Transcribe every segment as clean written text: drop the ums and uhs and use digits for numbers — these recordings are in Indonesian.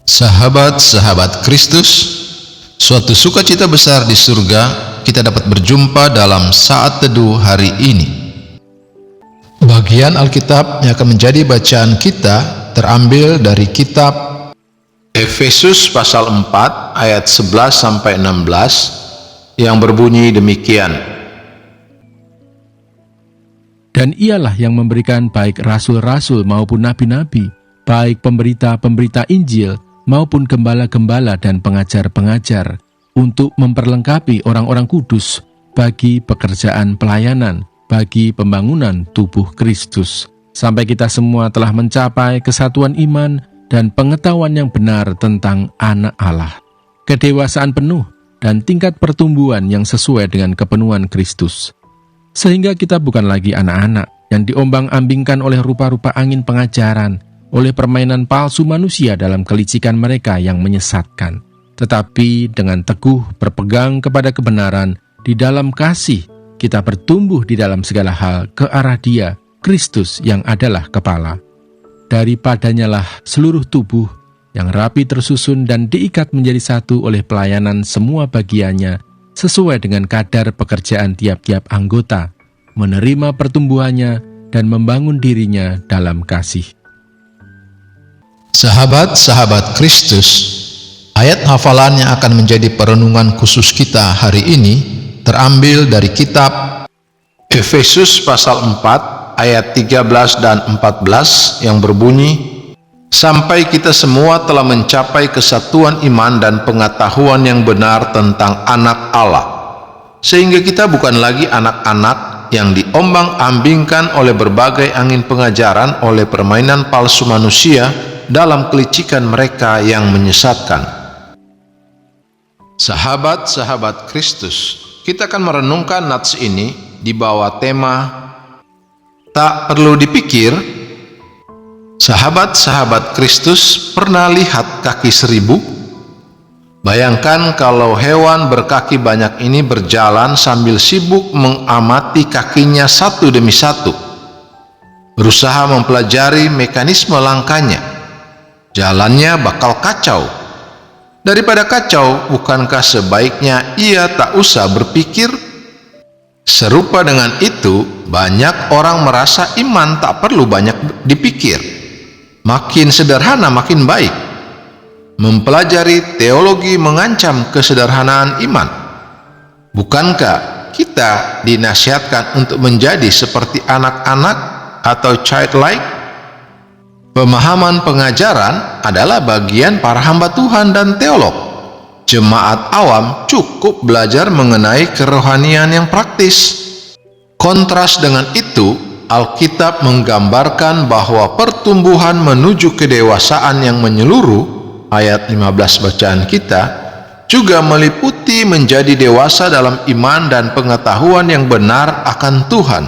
Sahabat-sahabat Kristus, suatu sukacita besar di surga kita dapat berjumpa dalam saat teduh hari ini. Bagian Alkitab yang akan menjadi bacaan kita terambil dari kitab Efesus pasal 4 ayat 11-16 yang berbunyi demikian. Dan ialah yang memberikan baik rasul-rasul maupun nabi-nabi, baik pemberita-pemberita Injil maupun gembala-gembala dan pengajar-pengajar, untuk memperlengkapi orang-orang kudus bagi pekerjaan pelayanan, bagi pembangunan tubuh Kristus, sampai kita semua telah mencapai kesatuan iman dan pengetahuan yang benar tentang Anak Allah, kedewasaan penuh dan tingkat pertumbuhan yang sesuai dengan kepenuhan Kristus, sehingga kita bukan lagi anak-anak yang diombang-ambingkan oleh rupa-rupa angin pengajaran, oleh permainan palsu manusia dalam kelicikan mereka yang menyesatkan, tetapi dengan teguh berpegang kepada kebenaran di dalam kasih, kita bertumbuh di dalam segala hal ke arah Dia, Kristus yang adalah kepala. Daripadanya lah seluruh tubuh yang rapi tersusun dan diikat menjadi satu oleh pelayanan semua bagiannya, sesuai dengan kadar pekerjaan tiap-tiap anggota, menerima pertumbuhannya dan membangun dirinya dalam kasih. Sahabat-sahabat Kristus, ayat hafalan yang akan menjadi perenungan khusus kita hari ini terambil dari kitab Efesus pasal 4 ayat 13 dan 14 yang berbunyi, sampai kita semua telah mencapai kesatuan iman dan pengetahuan yang benar tentang Anak Allah, sehingga kita bukan lagi anak-anak yang diombang-ambingkan oleh berbagai angin pengajaran, oleh permainan palsu manusia dalam kelicikan mereka yang menyesatkan. Sahabat-sahabat Kristus, kita akan merenungkan nats ini di bawah tema tak perlu dipikir. Sahabat-sahabat Kristus, pernah lihat kaki seribu? Bayangkan kalau hewan berkaki banyak ini berjalan sambil sibuk mengamati kakinya satu demi satu, berusaha mempelajari mekanisme langkahnya. Jalannya bakal kacau. Daripada kacau, bukankah sebaiknya ia tak usah berpikir? Serupa dengan itu, banyak orang merasa iman tak perlu banyak dipikir. Makin sederhana makin baik. Mempelajari teologi mengancam kesederhanaan iman. Bukankah kita dinasihatkan untuk menjadi seperti anak-anak atau childlike? Pemahaman pengajaran adalah bagian para hamba Tuhan dan teolog. Jemaat awam cukup belajar mengenai kerohanian yang praktis. Kontras dengan itu, Alkitab menggambarkan bahwa pertumbuhan menuju kedewasaan yang menyeluruh, ayat 15 bacaan kita, juga meliputi menjadi dewasa dalam iman dan pengetahuan yang benar akan Tuhan.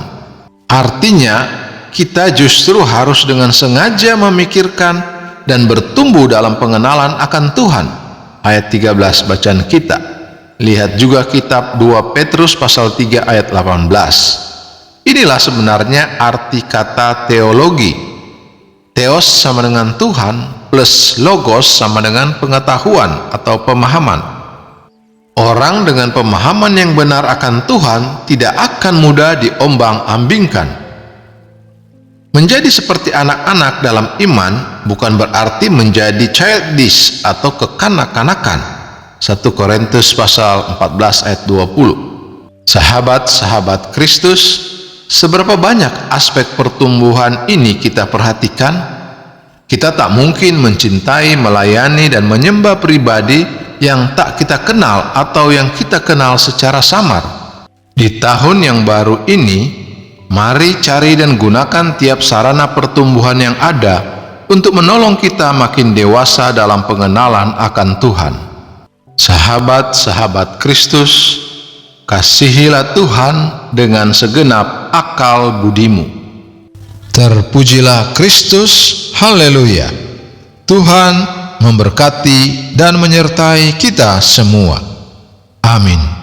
Artinya, kita justru harus dengan sengaja memikirkan dan bertumbuh dalam pengenalan akan Tuhan. Ayat 13 bacaan kita. Lihat juga kitab 2 Petrus pasal 3 ayat 18. Inilah sebenarnya arti kata teologi. Theos sama dengan Tuhan, plus logos sama dengan pengetahuan atau pemahaman. Orang dengan pemahaman yang benar akan Tuhan tidak akan mudah diombang-ambingkan. Menjadi seperti anak-anak dalam iman bukan berarti menjadi childish atau kekanak-kanakan. 1 Korintus pasal 14 ayat 20. Sahabat-sahabat Kristus, seberapa banyak aspek pertumbuhan ini kita perhatikan? Kita tak mungkin mencintai, melayani, dan menyembah pribadi yang tak kita kenal atau yang kita kenal secara samar. Di tahun yang baru ini, mari cari dan gunakan tiap sarana pertumbuhan yang ada untuk menolong kita makin dewasa dalam pengenalan akan Tuhan. Sahabat-sahabat Kristus, kasihilah Tuhan dengan segenap akal budimu. Terpujilah Kristus, haleluya. Tuhan memberkati dan menyertai kita semua. Amin.